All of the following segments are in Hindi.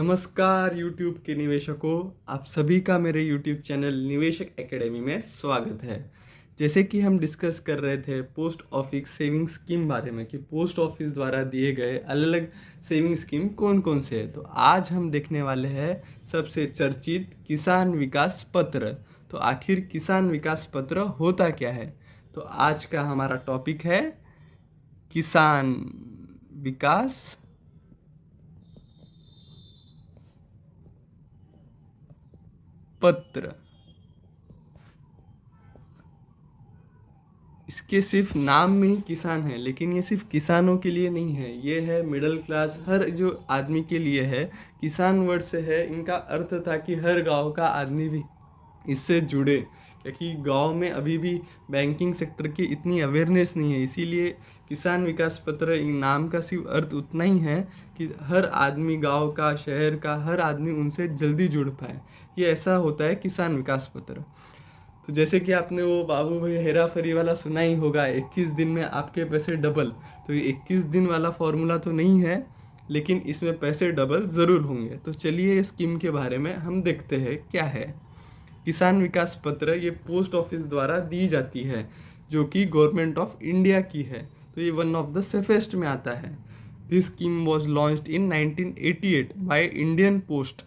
नमस्कार YouTube के निवेशकों, आप सभी का मेरे YouTube चैनल निवेशक एकेडमी में स्वागत है। जैसे कि हम डिस्कस कर रहे थे पोस्ट ऑफिस सेविंग स्कीम बारे में कि पोस्ट ऑफिस द्वारा दिए गए अलग अलग सेविंग स्कीम कौन कौन से हैं। तो आज हम देखने वाले हैं सबसे चर्चित किसान विकास पत्र। तो आखिर किसान विकास पत्र होता क्या है? तो आज का हमारा टॉपिक है किसान विकास पत्र। इसके सिर्फ नाम में ही किसान है, लेकिन ये सिर्फ किसानों के लिए नहीं है, ये है मिडिल क्लास हर जो आदमी के लिए है। किसान वर्ड से है, इनका अर्थ था कि हर गांव का आदमी भी इससे जुड़े, क्योंकि गांव में अभी भी बैंकिंग सेक्टर की इतनी अवेयरनेस नहीं है। इसीलिए किसान विकास पत्र इन नाम का सिर्फ अर्थ उतना ही है कि हर आदमी, गांव का, शहर का हर आदमी उनसे जल्दी जुड़ पाए। ये ऐसा होता है किसान विकास पत्र। तो जैसे कि आपने वो बाबू भाई हेरा फेरी वाला सुना ही होगा, 21 दिन में आपके पैसे डबल। तो ये 21 दिन वाला फॉर्मूला तो नहीं है, लेकिन इसमें पैसे डबल ज़रूर होंगे। तो चलिए इस स्कीम के बारे में हम देखते हैं क्या है। किसान विकास पत्र ये पोस्ट ऑफिस द्वारा दी जाती है, जो कि गवर्नमेंट ऑफ इंडिया की है। तो ये वन ऑफ द सेफेस्ट में आता है। This scheme was launched in 1988 by Indian post.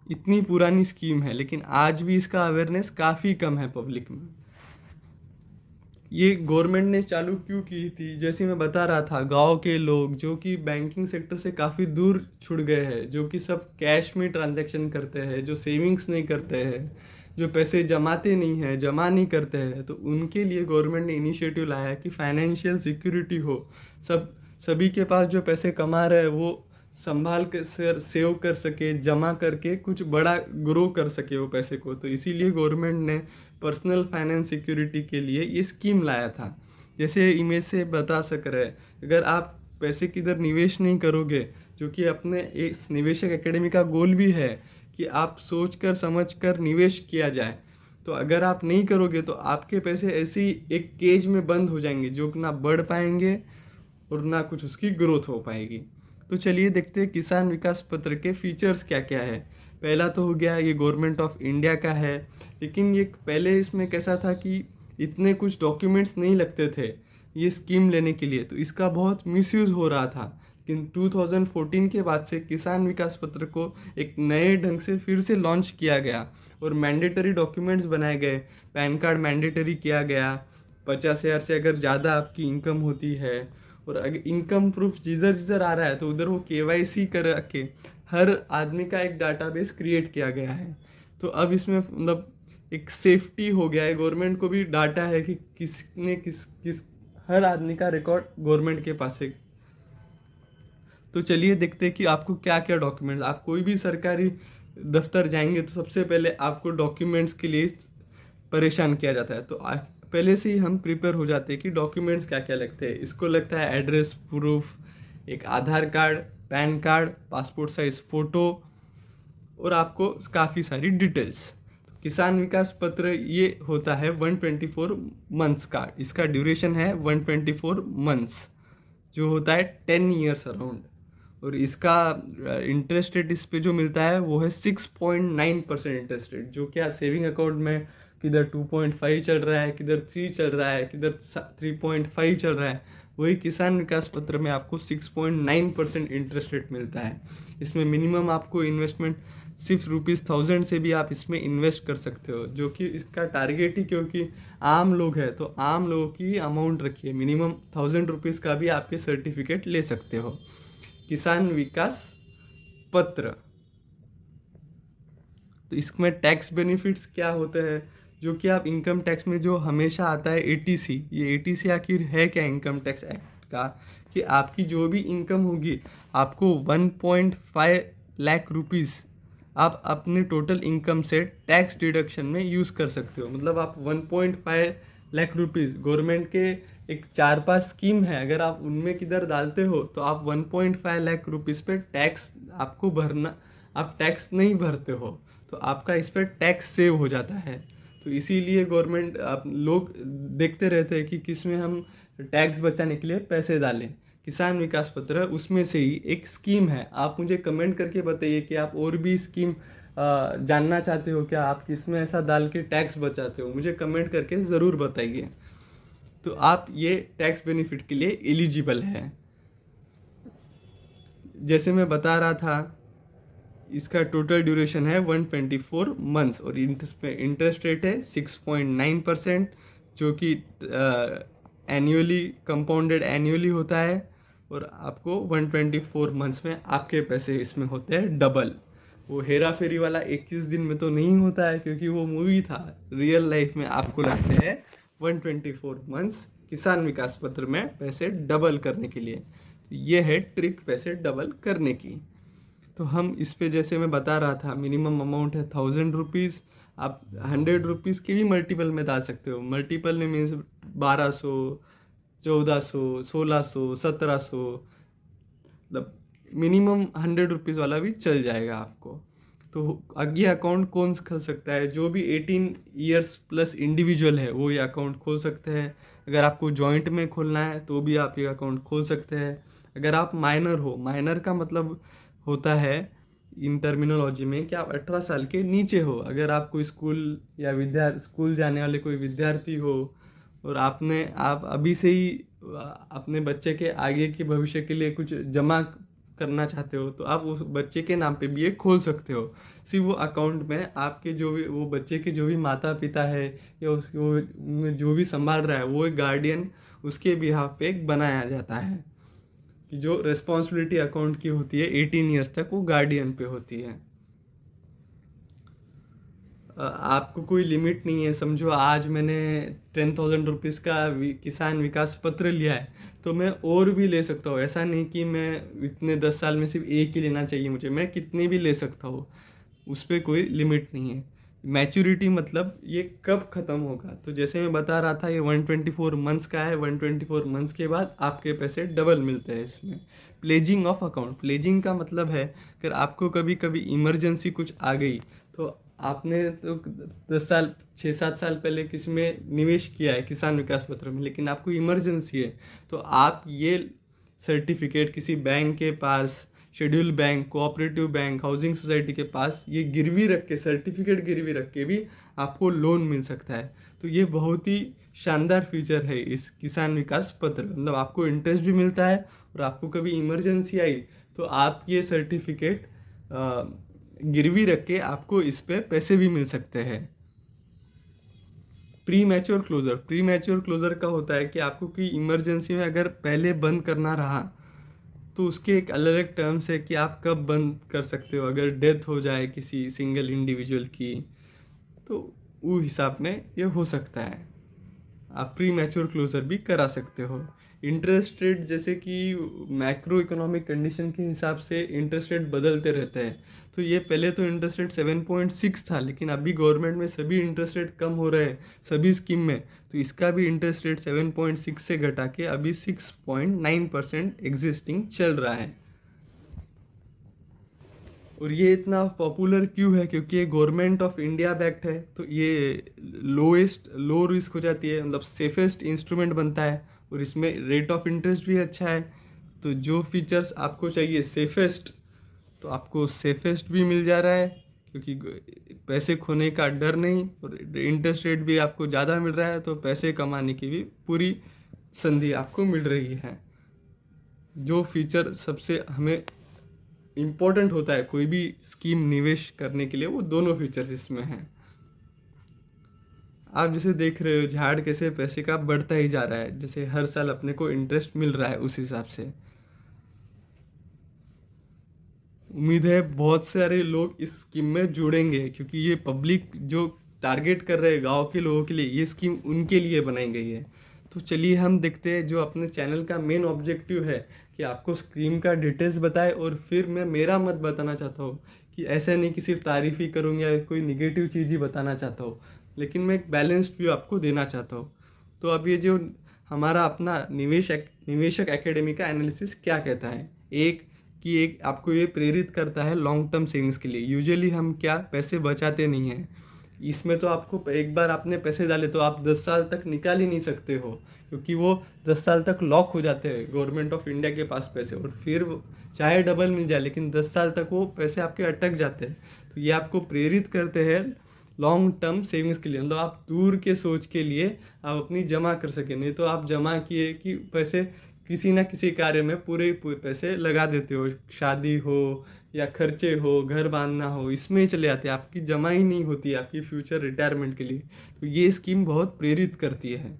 इतनी पुरानी स्कीम है, लेकिन आज भी इसका अवेयरनेस काफ़ी कम है पब्लिक में। ये गवर्नमेंट ने चालू क्यों की थी? जैसे मैं बता रहा था, गांव के लोग जो कि बैंकिंग सेक्टर से काफ़ी दूर छुड़ गए हैं, जो कि सब कैश में ट्रांजैक्शन करते हैं, जो सेविंग्स नहीं करते हैं, जो पैसे जमाते नहीं हैं, जमा नहीं करते हैं, तो उनके लिए गवर्नमेंट ने इनिशिएटिव लाया कि फाइनेंशियल सिक्योरिटी हो। सभी के पास जो पैसे कमा रहे हैं वो संभाल कर सेव कर सके, जमा करके कुछ बड़ा ग्रो कर सके वो पैसे को। तो इसीलिए गवर्नमेंट ने पर्सनल फाइनेंस सिक्योरिटी के लिए ये स्कीम लाया था। जैसे इमेज से बता सक रहे हैं, अगर आप पैसे किधर निवेश नहीं करोगे, जो कि अपने इस निवेशक एकेडमी का गोल भी है कि आप सोच कर समझ कर निवेश किया जाए, तो अगर आप नहीं करोगे तो आपके पैसे ऐसे ही एक केज में बंद हो जाएंगे, जो ना बढ़ पाएंगे और ना कुछ उसकी ग्रोथ हो पाएगी। तो चलिए देखते हैं किसान विकास पत्र के फीचर्स क्या क्या है। पहला तो हो गया, ये गवर्नमेंट ऑफ इंडिया का है, लेकिन ये पहले इसमें कैसा था कि इतने कुछ डॉक्यूमेंट्स नहीं लगते थे ये स्कीम लेने के लिए, तो इसका बहुत मिसयूज़ हो रहा था। लेकिन 2014 के बाद से किसान विकास पत्र को एक नए ढंग से फिर से लॉन्च किया गया और मैंडेटरी डॉक्यूमेंट्स बनाए गए। पैन कार्ड मैंडेटरी किया गया, 50,000 से अगर ज़्यादा आपकी इनकम होती है, और अगर इनकम प्रूफ जिधर जिधर आ रहा है तो उधर वो KYC कर के हर आदमी का एक डाटाबेस क्रिएट किया गया है। तो अब इसमें मतलब एक सेफ्टी हो गया है, गवर्नमेंट को भी डाटा है कि किसने किस किस हर आदमी का रिकॉर्ड गवर्नमेंट के पास है। तो चलिए देखते हैं कि आपको क्या क्या डॉक्यूमेंट्स, आप कोई भी सरकारी दफ्तर जाएंगे तो सबसे पहले आपको डॉक्यूमेंट्स के लिए परेशान किया जाता है। तो पहले से ही हम प्रिपेयर हो जाते हैं कि डॉक्यूमेंट्स क्या क्या लगते हैं। इसको लगता है एड्रेस प्रूफ, एक Aadhaar card, PAN card, passport size photo, और आपको काफ़ी सारी डिटेल्स। तो किसान विकास पत्र ये होता है 124 मंथ्स का, इसका ड्यूरेशन है 124 मंथ्स, जो होता है 10 ईयर्स अराउंड। और इसका इंटरेस्ट रेट इस पे जो मिलता है वो है 6.9% इंटरेस्ट रेट, जो क्या सेविंग अकाउंट में किधर 2.5 चल रहा है, किधर 3 चल रहा है, किधर 3.5 चल रहा है, वही किसान विकास पत्र में आपको 6.9% इंटरेस्ट रेट मिलता है। इसमें मिनिमम आपको इन्वेस्टमेंट सिर्फ ₹1000 से भी आप इसमें इन्वेस्ट कर सकते हो, जो कि इसका टारगेट ही, क्योंकि आम लोग है तो आम लोगों की अमाउंट रखिए, मिनिमम ₹1000 का भी आपके सर्टिफिकेट ले सकते हो। किसान विकास पत्र, तो इसमें टैक्स बेनिफिट्स क्या होते हैं, जो कि आप इनकम टैक्स में जो हमेशा आता है ATC, ये ATC आखिर है क्या इनकम टैक्स एक्ट का, कि आपकी जो भी इनकम होगी आपको 1.5 लाख रुपीज़ आप अपने टोटल इनकम से टैक्स डिडक्शन में यूज़ कर सकते हो। मतलब आप 1.5 लाख रुपीज़ गवर्नमेंट के एक 4-5 स्कीम है, अगर आप उनमें किधर डालते हो तो आप 1.5 लाख रुपीज़ पे टैक्स आपको भरना, आप टैक्स नहीं भरते हो, तो आपका इस पर टैक्स सेव हो जाता है। तो इसीलिए गवर्नमेंट, आप लोग देखते रहते हैं कि किस में हम टैक्स बचाने के लिए पैसे डालें। किसान विकास पत्र है, उसमें से ही एक स्कीम है। आप मुझे कमेंट करके बताइए कि आप और भी स्कीम जानना चाहते हो क्या, आप किसमें ऐसा डाल के टैक्स बचाते हो, मुझे कमेंट करके ज़रूर बताइए। तो आप ये टैक्स बेनिफिट के लिए एलिजिबल है। जैसे मैं बता रहा था, इसका टोटल ड्यूरेशन है 124 मंथ्स और इंटरेस्ट रेट है 6.9%, जो कि एनुअली कंपाउंडेड एनुअली होता है। और आपको 124 मंथ्स में आपके पैसे इसमें होते हैं डबल। वो हेरा फेरी वाला 21 दिन में तो नहीं होता है, क्योंकि वो मूवी था। रियल लाइफ में आपको लगते हैं 124 मंथ्स किसान विकास पत्र में पैसे डबल करने के लिए। ये है ट्रिक पैसे डबल करने की। तो हम इस पे, जैसे मैं बता रहा था, मिनिमम अमाउंट है 1000 रुपीज़। आप 100 रुपीज़ के भी मल्टीपल में डाल सकते हो। मल्टीपल में मीन्स 1200, 1400, 1600, 1700, मतलब मिनिमम 100 रुपीज़ वाला भी चल जाएगा आपको। तो ये अकाउंट कौन खोल सकता है? जो भी 18 ईयर्स प्लस इंडिविजुअल है वो ये अकाउंट खोल सकते हैं। अगर आपको जॉइंट में खोलना है तो भी आप ये अकाउंट खोल सकते हैं। अगर आप माइनर हो, माइनर का मतलब होता है इन टर्मिनोलॉजी में कि आप 18 साल के नीचे हो। अगर आप कोई स्कूल या स्कूल जाने वाले कोई विद्यार्थी हो और आप अभी से ही अपने बच्चे के आगे के भविष्य के लिए कुछ जमा करना चाहते हो, तो आप उस बच्चे के नाम पे भी ये खोल सकते हो। सिर्फ वो अकाउंट में आपके जो भी वो बच्चे के जो भी माता पिता है या वो जो भी संभाल रहा है वो एक गार्डियन उसके बिहाफ पे एक बनाया जाता है, कि जो रिस्पॉन्सिबिलिटी अकाउंट की होती है 18 ईयर्स तक वो गार्डियन पे होती है। आपको कोई लिमिट नहीं है। समझो आज मैंने 10,000 रुपीज़ का किसान विकास पत्र लिया है, तो मैं और भी ले सकता हूँ। ऐसा नहीं कि मैं इतने 10 साल में सिर्फ एक ही लेना चाहिए मुझे, मैं कितने भी ले सकता हूँ, उस पर कोई लिमिट नहीं है। मैच्योरिटी मतलब ये कब ख़त्म होगा, तो जैसे मैं बता रहा था ये 124 मंथ्स का है। 124 मंथ्स के बाद आपके पैसे डबल मिलते हैं इसमें। प्लेजिंग ऑफ अकाउंट, प्लेजिंग का मतलब है अगर आपको कभी कभी इमरजेंसी कुछ आ गई, तो आपने तो 10 साल 6-7 साल पहले किसी में निवेश किया है किसान विकास पत्र में, लेकिन आपको इमरजेंसी है, तो आप ये सर्टिफिकेट किसी बैंक के पास, schedule bank, cooperative bank, housing society के पास ये गिरवी रख के, सर्टिफिकेट गिरवी रख के भी आपको लोन मिल सकता है। तो ये बहुत ही शानदार फीचर है इस किसान विकास पत्र। मतलब आपको इंटरेस्ट भी मिलता है और आपको कभी इमरजेंसी आई तो आप ये सर्टिफिकेट गिरवी रख के आपको इस पे पैसे भी मिल सकते हैं। Premature closure, premature closure का होता है कि आपको कोई इमरजेंसी में अगर पहले बंद करना रहा तो उसके एक अलग अलग टर्म्स है कि आप कब बंद कर सकते हो। अगर डेथ हो जाए किसी सिंगल इंडिविजुअल की, तो वो हिसाब में ये हो सकता है। आप प्री मैच्योर क्लोजर भी करा सकते हो। इंटरेस्ट रेट, जैसे कि मैक्रो इकोनॉमिक कंडीशन के हिसाब से इंटरेस्ट रेट बदलते रहते हैं। तो ये पहले तो इंटरेस्ट रेट 7.6 था, लेकिन अभी गवर्नमेंट में सभी इंटरेस्ट रेट कम हो रहे हैं सभी स्कीम में, तो इसका भी इंटरेस्ट रेट 7.6 से घटा के अभी 6.9% एग्जिस्टिंग चल रहा है। और ये इतना पॉपुलर क्यों है? क्योंकि ये गवर्नमेंट ऑफ इंडिया बैक्ड है, तो ये लो रिस्क हो जाती है, मतलब सेफेस्ट इंस्ट्रूमेंट बनता है। और इसमें रेट ऑफ इंटरेस्ट भी अच्छा है। तो जो फीचर्स आपको चाहिए सेफेस्ट, तो आपको सेफेस्ट भी मिल जा रहा है, क्योंकि पैसे खोने का डर नहीं, और इंटरेस्ट रेट भी आपको ज़्यादा मिल रहा है, तो पैसे कमाने की भी पूरी संधि आपको मिल रही है। जो फीचर सबसे हमें इम्पोर्टेंट होता है कोई भी स्कीम निवेश करने के लिए, वो दोनों फीचर्स इसमें हैं। आप जैसे देख रहे हो झाड़ कैसे पैसे का बढ़ता ही जा रहा है, जैसे हर साल अपने को इंटरेस्ट मिल रहा है, उस हिसाब से उम्मीद है बहुत सारे लोग इस स्कीम में जुड़ेंगे, क्योंकि ये पब्लिक जो टारगेट कर रहे हैं गांव के लोगों के लिए, ये स्कीम उनके लिए बनाई गई है। तो चलिए हम देखते हैं जो अपने चैनल का मेन ऑब्जेक्टिव है, कि आपको स्कीम का डिटेल्स बताए, और फिर मैं मेरा मत बताना चाहता हूँ कि ऐसा नहीं कि सिर्फ तारीफ ही करूँगा या कोई निगेटिव चीज़ ही बताना चाहता हूँ, लेकिन मैं एक बैलेंस्ड व्यू आपको देना चाहता हूँ। तो अब ये जो हमारा अपना निवेशक एकेडमी का एनालिसिस क्या कहता है, एक आपको ये प्रेरित करता है लॉन्ग टर्म सेविंग्स के लिए। यूजुअली हम क्या पैसे बचाते नहीं हैं, इसमें तो आपको एक बार आपने पैसे डाले तो आप 10 साल तक निकाल ही नहीं सकते हो, क्योंकि वो 10 साल तक लॉक हो जाते हैं गवर्नमेंट ऑफ इंडिया के पास पैसे, और फिर चाहे डबल मिल जाए लेकिन 10 साल तक वो पैसे आपके अटक जाते हैं। तो ये आपको प्रेरित करते हैं लॉन्ग टर्म सेविंग्स के लिए, मतलब आप दूर के सोच के लिए आप अपनी जमा कर सकें। नहीं तो आप जमा किए कि पैसे किसी ना किसी कार्य में पूरे पूरे पैसे लगा देते हो, शादी हो या खर्चे हो, घर बांधना हो, इसमें ही चले जाते हैं, आपकी जमा ही नहीं होती आपकी फ्यूचर रिटायरमेंट के लिए। तो ये स्कीम बहुत प्रेरित करती है।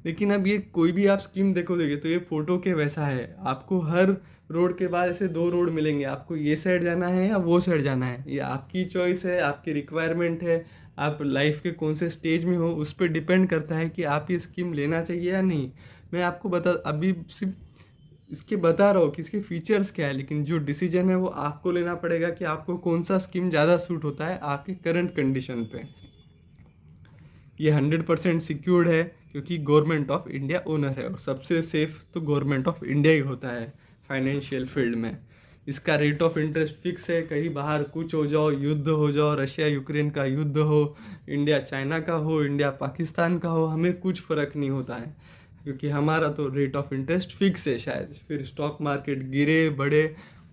लेकिन अब ये कोई भी आप स्कीम देखोगे तो ये फोटो के वैसा है, आपको हर रोड के बाद ऐसे 2 रोड मिलेंगे, आपको ये साइड जाना है या वो साइड जाना है, ये आपकी चॉइस है, आपकी रिक्वायरमेंट है, आप लाइफ के कौन से स्टेज में हो उस पर डिपेंड करता है कि आप ये स्कीम लेना चाहिए या नहीं। मैं आपको अभी सिर्फ इसके बता रहा हूँ कि इसके फीचर्स क्या है, लेकिन जो डिसीजन है वो आपको लेना पड़ेगा कि आपको कौन सा स्कीम ज़्यादा सूट होता है आपके करंट कंडीशन पे। ये 100% सिक्योर्ड है क्योंकि गवर्नमेंट ऑफ इंडिया ओनर है, और सबसे सेफ तो गवर्नमेंट ऑफ इंडिया ही होता है फाइनेंशियल फील्ड में। इसका रेट ऑफ इंटरेस्ट फिक्स है, कहीं बाहर कुछ हो जाओ, युद्ध हो जाओ, रशिया यूक्रेन का युद्ध हो, इंडिया चाइना का हो, इंडिया पाकिस्तान का हो, हमें कुछ फ़र्क नहीं होता है क्योंकि हमारा तो रेट ऑफ इंटरेस्ट फिक्स है। शायद फिर स्टॉक मार्केट गिरे बढ़े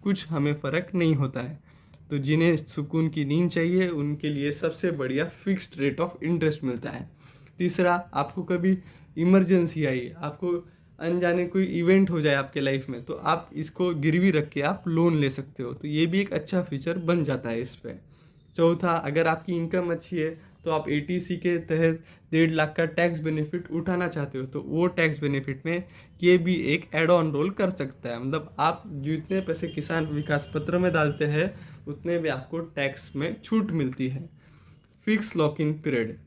कुछ हमें फ़र्क नहीं होता है। तो जिन्हें सुकून की नींद चाहिए उनके लिए सबसे बढ़िया फिक्स्ड रेट ऑफ इंटरेस्ट मिलता है। तीसरा, आपको कभी इमरजेंसी आई, आपको अनजाने कोई इवेंट हो जाए आपके लाइफ में, तो आप इसको गिरवी रख के आप लोन ले सकते हो, तो ये भी एक अच्छा फीचर बन जाता है इस पर। चौथा, अगर आपकी इनकम अच्छी है तो आप ATC के तहत 1.5 लाख का टैक्स बेनिफिट उठाना चाहते हो, तो वो टैक्स बेनिफिट में ये भी एक एड ऑन रोल कर सकता है। मतलब आप जितने पैसे किसान विकास पत्र में डालते हैं उतने भी आपको टैक्स में छूट मिलती है। फिक्स लॉक इन पीरियड,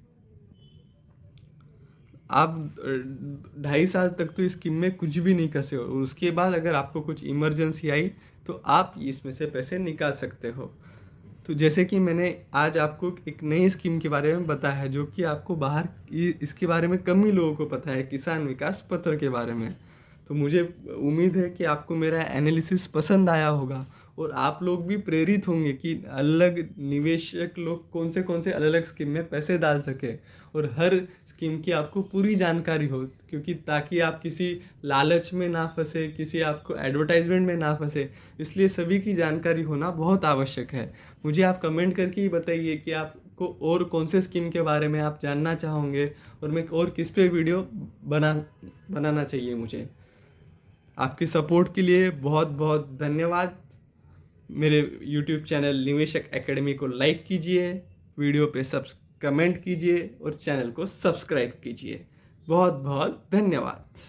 आप 2.5 साल तक तो इस स्कीम में कुछ भी नहीं कर सकते हो, और उसके बाद अगर आपको कुछ इमरजेंसी आई तो आप इसमें से पैसे निकाल सकते हो। तो जैसे कि मैंने आज आपको एक नई स्कीम के बारे में बताया है जो कि आपको बाहर इसके बारे में कम ही लोगों को पता है, किसान विकास पत्र के बारे में। तो मुझे उम्मीद है कि आपको मेरा एनालिसिस पसंद आया होगा और आप लोग भी प्रेरित होंगे कि अलग निवेशक लोग कौन से अलग अलग स्कीम में पैसे डाल सके, और हर स्कीम की आपको पूरी जानकारी हो, क्योंकि ताकि आप किसी लालच में ना फंसे, किसी आपको एडवर्टाइजमेंट में ना फंसे, इसलिए सभी की जानकारी होना बहुत आवश्यक है। मुझे आप कमेंट करके ही बताइए कि आपको और कौन से स्कीम के बारे में आप जानना चाहोगे और मैं और किस पे वीडियो बनाना चाहिए मुझे। आपके सपोर्ट के लिए बहुत बहुत धन्यवाद। मेरे YouTube चैनल निवेशक एकेडमी को लाइक कीजिए, वीडियो पे कमेंट कीजिए और चैनल को सब्सक्राइब कीजिए। बहुत बहुत धन्यवाद।